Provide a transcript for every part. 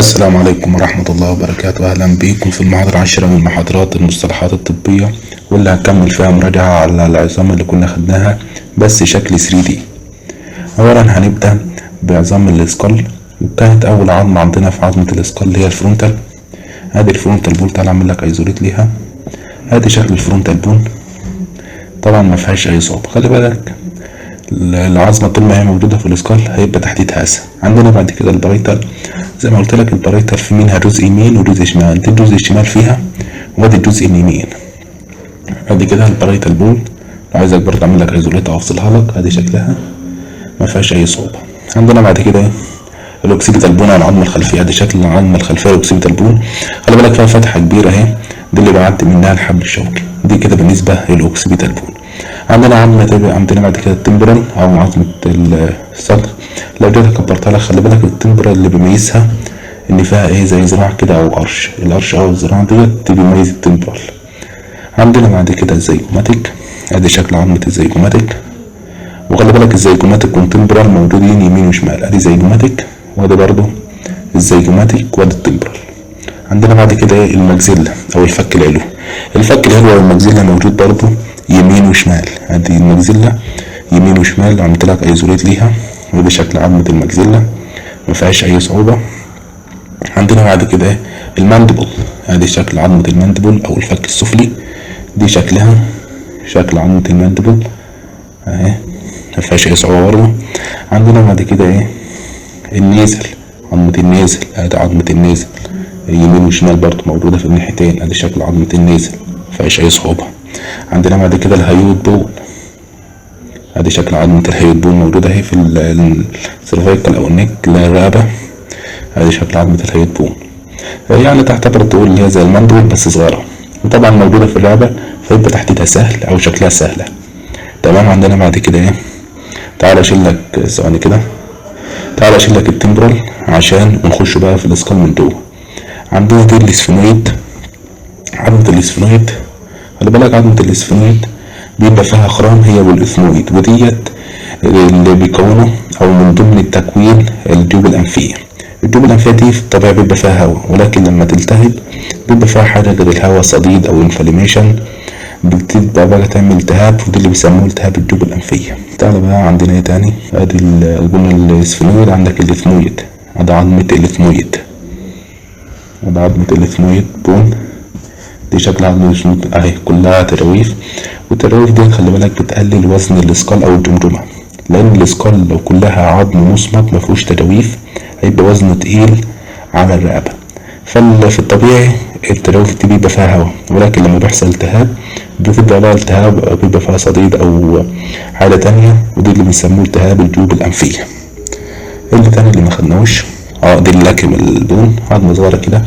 السلام عليكم ورحمة الله وبركاته. أهلا بكم في المحاضرة 10 من محاضرات المصطلحات الطبية، واللي هنكمل فيها مراجعة على العظام اللي كنا خدناها بس شكل 3D. أولا هنبدأ بعظام الاسكال، وكانت أول عظمة عندنا في عظمة الاسكال هي الفرونتال. ادي الفرونتال بون، تعالى أعمل لك ايزوليت ليها. ادي شكل الفرونتال بون، طبعا ما فيهاش أي صوب. خلي بالك العظمة طول ما هي موجودة في الاسكال هيبقى تحتيتها أسا. عندنا بعد كده البرايتال، زي ما قلت لك البرايتال في منها جزء يمين وجزء شمال، دي الجزء الشمال فيها وادي الجزء اليمين. بعد كده البرايتال بول، لو عايزك برضه اعمل لك ايزوليت او افصلها لك، ادي شكلها ما فيهاش اي صعوبة. عندنا بعد كده الاوكسيبيتال بون على العظمة الخلفية، ادي شكل العظمة الخلفية الاوكسيبيتال بون. خلي بالك فيها فتحة كبيرة اهي، دي اللي بعدت منها الحبل الشوكي، دي كده بالنسبة للاوكسيبيتال بون. عندنا بعد كده التمبرال او عظمة الصدر. لو جيت كبرتها لك خلي بالك التمبرال اللي بيميزها ان فيها ايه زي ذراع كده او قرش، القرش او الذراع ديت بيميز التمبرال. عندنا بعد كده الزيجوماتيك، ادي شكل عظمة الزيجوماتيك. وخلي بالك الزيجوماتيك والتمبرال موجودين يمين وشمال، ادي زيجوماتيك وادي برضو الزيجوماتيك وادي التمبرال. عندنا بعد كده ايه المجزلة او الفك العلوي. الفك العلوي او المجزلة موجود برضو يمين وشمال، ادي المجزلة يمين وشمال، عملت لك ايزوليت ليها، ودي شكل عظمة المجزلة ما فيهاش اي صعوبة. عندنا بعد كده ايه الماندبل، ادي شكل عظمة الماندبل او الفك السفلي، دي شكلها شكل عظمة الماندبل اهي ما فيهاش اي صعوبة برضه. عندنا بعد كده ايه النيزل، عظمة النيزل، ادي عظمة النيزل يمين وشمال برضه موجودة في الناحيتين، ادي شكل عظمة النيزل ما فيهاش اي صعوبة. عندنا بعد كده الهيوت بون، ادي شكل عظمة الهيوت بون موجودة اهي في السيرفايكال او النك للرقبة، ادي شكل عظمة الهيوت بون. يعني تعتبر تقول اللي هي زي المندول بس صغيرة، وطبعا موجودة في الرقبة فيبقى تحتيتها سهل او شكلها سهلة. تمام. عندنا بعد كده ايه، تعالى اشيل لك ثواني كده، تعالى اشيل لك التمبرال عشان نخش بقى في الاسكال من جوه. عندنا دي الاسفنويد، عظمة الاسفنويد. خلي بالك عظمة الاسفنويد بيبقى فيها خرام هي والاثمويد، وديت اللي بيكونوا او من ضمن التكوين الجيوب الانفية. الجيوب الانفية دي في الطبيعة بيبقى فيها هواء، ولكن لما تلتهب بيبقى فيها حاجة غير الهواء، صديد او انفلاميشن، بتبدأ بقى تعمل التهاب، ودي اللي بيسموه التهاب الجيوب الانفية. تعالى بقى عندنا ايه تاني، ادي قلنا الاسفنويد، عندك الاثمويد، ادي عظمة الاثمويد، ادي عظمة الاثمويد بون، دي شكل عظمة الاسفنويد اهي كلها تراويف. والتراويف دي خلي بالك بتقلل وزن الاسكال او الجمجمة، لان الاسكال لو كلها عظم مصمت مفيهوش تراويف هيبقى وزنه تقيل على الرقبة. ففي الطبيعي التراويف دي بيبقى فيها هواء، ولكن لما بيحصل التهاب بتبقى بقى التهاب او بيبقى فيها صديد او حالة تانية، ودي اللي بيسموه التهاب الجيوب الانفية. اللي تاني اللي ما خدناهوش دي اللاكم البون، عظمة صغيرة كده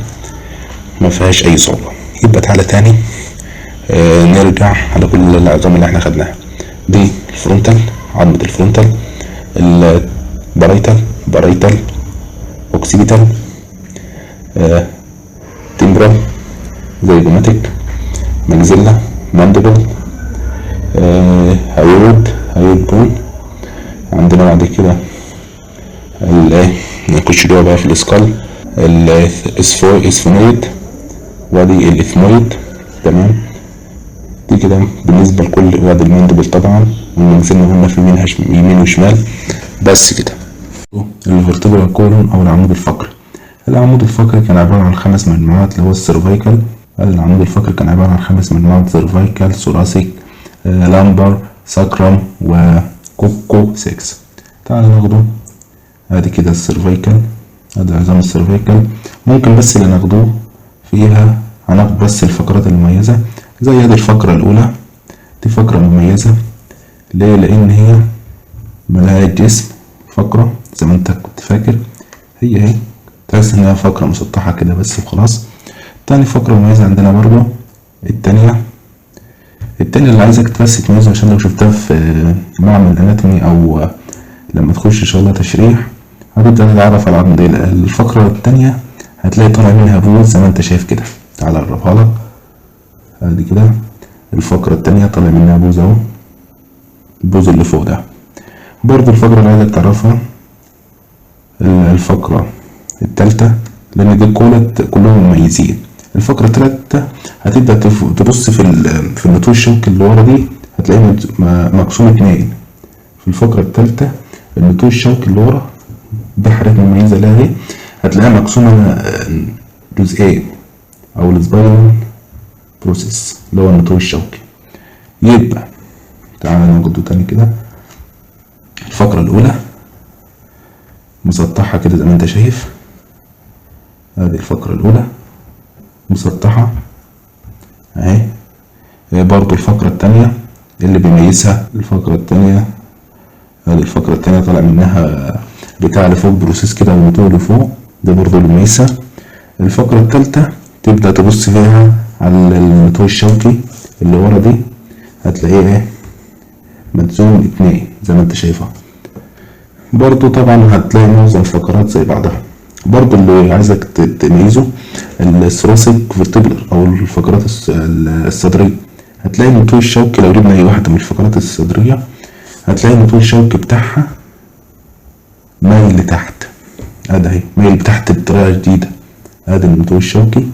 ما فيهاش اي صعوبة. يبقى تعالى تاني نرجع على كل العظام اللي احنا خدناها. دي الفرونتال، عظمة الفرونتال، البرايتال، اوكسيبيتال، تمبرال، زيجوماتيك، مجزلة، ماندبل، هيود بون. عندنا بعد كده نخش جوه بقى في الاسكال، الاسفنويد وادي الاثمويد. تمام. دي كده بالنسبة لكل وادي الماندبل طبعا، والمجزلة قلنا في منها يمين وشمال بس كده. الفرتبرال كولون او العمود الفقري. العمود الفقري كان عبارة عن 5 مجموعات، اللي هو السيرفايكال. العمود الفقري كان عبارة عن 5 مجموعات: سيرفايكال، ثوراسيك، لامبر، ساكرم، وكوكو 6. تعالى ناخده. ادي كده السيرفايكال، ادي عظام السيرفايكال. ممكن بس اللي ناخدوه فيها هناخد بس الفقرات المميزة، زي ادي الفقرة الاولى، دي فقرة مميزة. ليه؟ لان هي ملاها الجسم فقرة زي ما انت كنت فاكر، هي تحس انها فقرة مسطحة كده بس وخلاص. تاني فقرة مميزة عندنا برضو التانية اللي عايزك بس تميزها، عشان لو شفتها في معمل اناتومي او لما تخش ان شاء الله تشريح هتبدأ تتعرف على العظم دي. الفقرة التانية هتلاقي طالع منها بوز زي ما انت شايف كده، تعالى اقربها لك. ادي كده الفقرة التانية طالع منها بوز اهو، البوز اللي فوق ده. برضو الفقرة اللي عايزك تعرفها الفقرة التالتة لان دي كلهم مميزين. الفقرة التالتة هتبدأ تبص في النتوء الشوكي اللي ورا دي، هتلاقيه مقسوم 2. في الفقرة التالتة النتوء الشوكي اللي ورا دي حاجات مميزة لها اهي، هتلاقيها مقسومة جزئين او السباينال بروسيس اللي هو النتوء الشوكي. يبقى تعالى ناخده تاني كده. الفقرة الأولى مسطحة كده زي ما انت شايف، هذه الفقرة الأولى مسطحة اهي. برضو الفقرة التانية اللي بيميزها الفقرة التانية، هذه الفقرة التانية طالع منها بتاع لفوق بروسيس كده والنتوء لفوق، ده برضو اللي بيميزها. الفقرة التالتة تبدأ تبص فيها على النتوء الشوكي اللي ورا دي، هتلاقيه ايه متزوم 2 زي ما انت شايفها. برضو طبعا هتلاقي معظم الفقرات زي بعضها. برضو اللي عايزك تميزه الثوراسيك فيرتبرال او الفقرات الصدرية، هتلاقي النتوء الشوكي لو جبنا اي واحدة من الفقرات الصدرية هتلاقي النتوء الشوكي بتاعها مايل لتحت، ادي اهي مايل لتحت بطريقة جديدة. ادي النتوء الشوكي،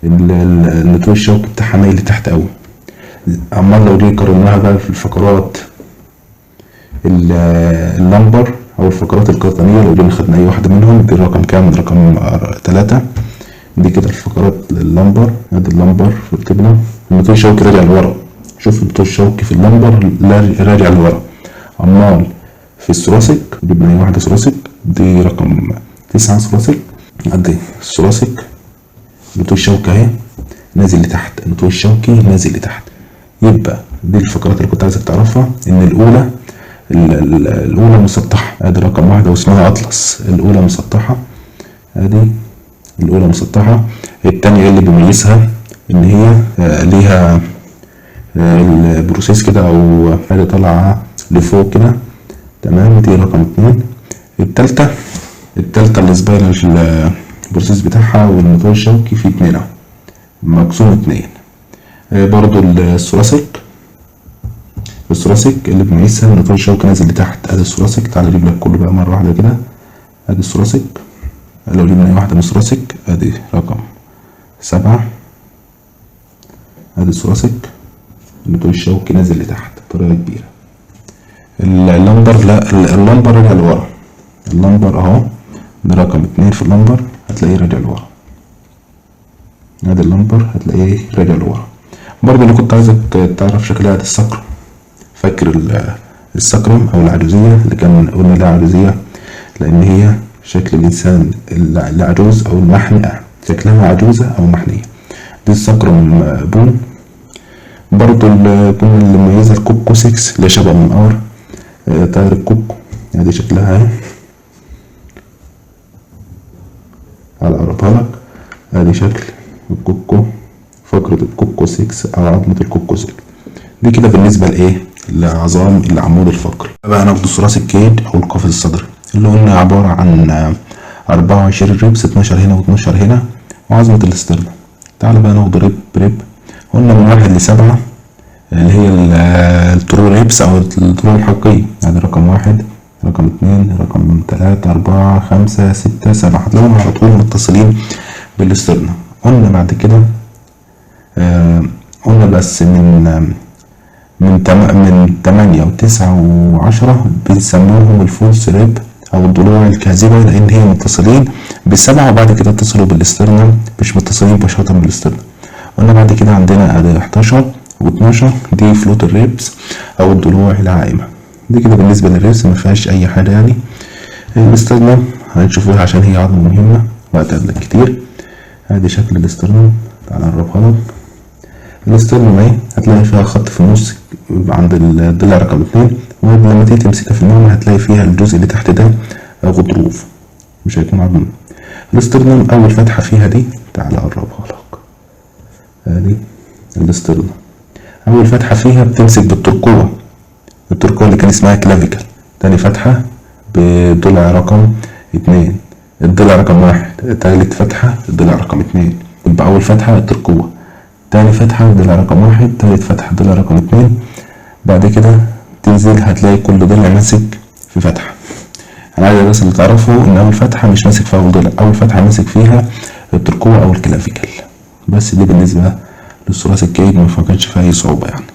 النتوء الشوكي بتاعها مايل لتحت اوي. اما لو دي قارناها بقى في الفقرات اللمبر او الفقرات القطنية، لو جينا خدنا اي واحدة منهم دي رقم كام؟ رقم 3. دي كده الفقرات اللمبر، ادي اللمبر في التبنة النتوء الشوكي راجع لورا. شوف النتوء الشوكي في اللمبر راجع لورا. امال في الثوراسيك جبنا اي واحدة ثوراسيك، دي رقم 9 ثوراسيك. ادي الثوراسيك النتوء الشوكي اهي نازل لتحت، النتوء الشوكي نازل لتحت. يبقى دي الفقرات اللي كنت عايزك تعرفها، ان الأولى مسطحة، ادي رقم 1 واسمها أطلس. الأولى مسطحة، ادي الأولى مسطحة. التانية اللي بيميزها ان هي ليها البروسيس كده او حاجة طالعة لفوق كده، تمام، دي رقم 2. التالتة السباينال البروسيس بتاعها والنتوء الشوكي في 2 مقسوم 2. برضو الثوراسيك اللي بنقيسها النتوء الشوكي نازل لتحت، ادي الثوراسيك. تعالى اجيب لك كله بقى مرة واحدة كده. ادي الثوراسيك، لو جبنا اي واحدة من الثوراسيك ادي رقم 7. ادي الثوراسيك النتوء الشوكي نازل لتحت بطريقة كبيرة. اللمبر لا، اللمبر راجع لورا. اللمبر اهو ده رقم 2 في اللمبر، هتلاقيه راجع لورا. ادي اللمبر هتلاقيه راجع لورا. برضه اللي كنت عايزك تعرف شكلها دي السكرم. فاكر السكرم او العجوزية اللي كان قلنا لها عجوزية لان هي شكل الانسان العجوز او المحنية، شكلها عجوزة او محنية. دي السكرم بون. برضه البون اللي مميزة الكوكو 6 اللي شبه منقار طائر الكوكو، ادي شكلها اهي. على اقربها لك، ادي شكل الكوكو، فقرة الكوكو 6 او عظمة الكوكو 6. دي كده بالنسبة لايه؟ لعظام العمود الفقري. بقى ناخد الثوراسيك كيد او القفص الصدري اللي قلنا عبارة عن 24 ريبس، 12 هنا و12 هنا، وعظمة الاسترنم. تعالى بقى ناخد ريب قلنا من 1 ل7 اللي هي الترو ريبس او الترو الحقيقية. يعني رقم 1، رقم 2، رقم 3، 4، 5، 6، 7 هتلاقيهم على طول متصلين بالاسترنم. قلنا بعد كده قلنا بس من 8 و9 و10 بنسموهم الفولس ريب او الضلوع الكاذبة، لان هي متصلين ب7 وبعد كده اتصلوا بالاسترنم، مش متصلين مباشرة بالاسترنم. قلنا بعد كده عندنا 11 و12 دي فلوت الريبس او الضلوع العائمة. دي كده بالنسبة للريبس مفيهاش اي حاجة يعني. الاسترنم هنشوفوها عشان هي عظمة مهمة وهتقابلك كتير. ادي شكل الاسترنم، تعالى نقربها لك. الاسترنم اهي هتلاقي فيها خط في النص عند الضلع رقم 2، ولما تيجي تمسكها في النوم هتلاقي فيها الجزء اللي تحت ده غضروف، مش هيكون عظم. الاسترنم اول فتحة فيها دي، تعالى اقربها لك. ادي الاسترنم اول فتحة فيها بتمسك بالترقوة، الترقوة اللي كان اسمها كلافيكال. تاني فتحة بضلع رقم 2، الضلع رقم 1، تالت فتحة الضلع رقم 2، يبقى اول فتحة الترقوة، تاني فتحة ضلع رقم 1، تالت فتحة ضلع رقم 2. بعد كده تنزل هتلاقي كل ضلع ماسك في فتحة. انا عايز بس اللي تعرفوا ان اول فتحة مش ماسك فيها الضلع، اول فتحة ماسك فيها الترقوة او الكلافيكل. بس دي بالنسبة للثلاثي الكيج ما كانش فيها اي صعوبة يعني.